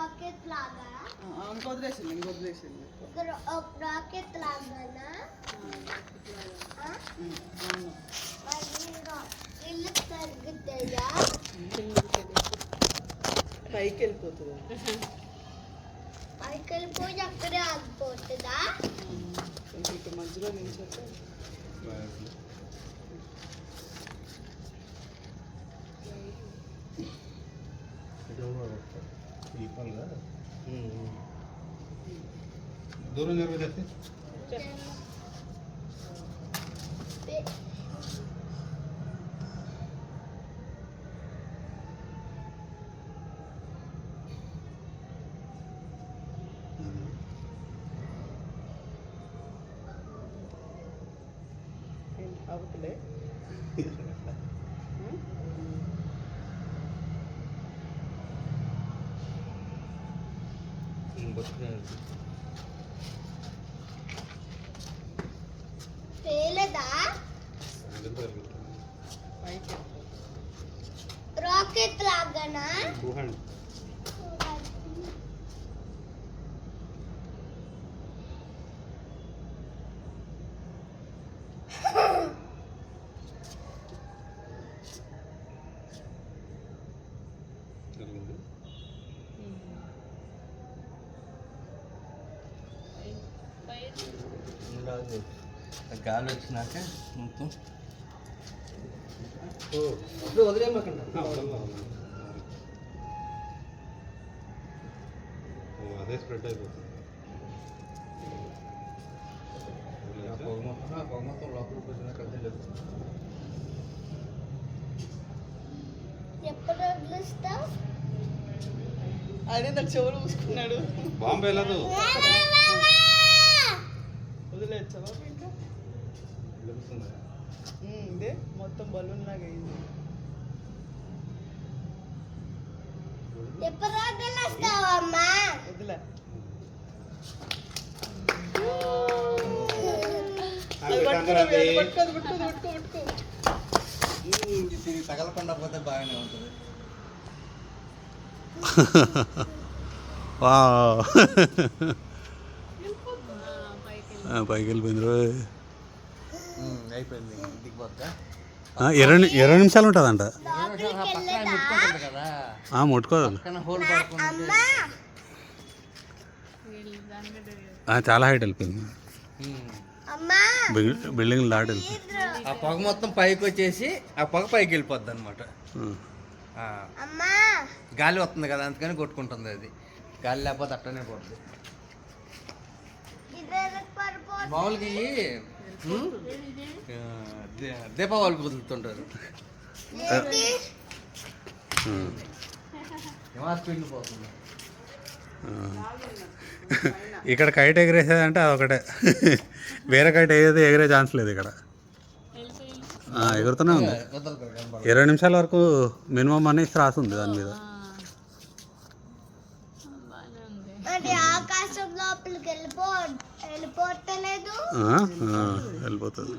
rocket లాగా ఇంకొదిలేసింది rocket లాగానా ఇల్లు తరుగుతాయా పైకి వెళ్ళిపోతుంది పైకి వెళ్ళిపోయి అక్కడే ఆగిపోతుందా ఇక్కడ మధ్యలో నిల్చోక దూరం జరుగుతుంది అవతలే పేలదా రాకెట్ లాగానా గాలి వచ్చినాక మొత్తం వదిలేమకుండా అదే స్ప్రెడ్ అయిపోతుంది పొగ మొత్తం లోపలికి వచ్చినాక అదే జరుగుతుంది ఎప్పుడు వదిలేస్తావు అదే నాకు చెవులు పూసుకున్నాడు బాంబే వెళ్ళదు వదిలేచ్చా ఇంకా ఇదే మొత్తం బలూన్ లాగా అయింది ఎప్పుడు వదిలేస్తావమ్మా వదిలే తగలకుండా పోతే బాగానే ఉంటుంది పైకి వెళ్ళిపోయింది రోజు అయిపోయింది ఇంటికి పోతా 20 నిమిషాలు ఉంటుందంట కదా ముట్టుకోదు హోల్ పడుకుంటుంది చాలా హైట్ వెళ్ళిపోయింది అమ్మా బిల్డింగ్ దాటి వెళ్ళిపోయింది ఆ పొగ మొత్తం పైకి వచ్చేసి ఆ పొగ పైకి వెళ్ళిపోద్ది అనమాట అమ్మా గాలి వస్తుంది కదా అందుకని కొట్టుకుంటుంది అది గాలి లేకపోతే అట్టనే పోతుంది మామూలుగా ఇవి దీపావళికి వదులుతుంటారు స్పీడ్ పోతుంది ఇక్కడ కైట్ ఎగరేసేదంటే అదొకటే వేరే కైట్ ఏదైతే ఎగరే ఛాన్స్ లేదు ఇక్కడ ఎగురుతూనే ఉంది 20 నిమిషాల వరకు మినిమం అనేసి రాసి ఉంది దాని మీద ఆకాశం లోపలికి వెళ్ళిపోతలేదు వెళ్ళిపోతుంది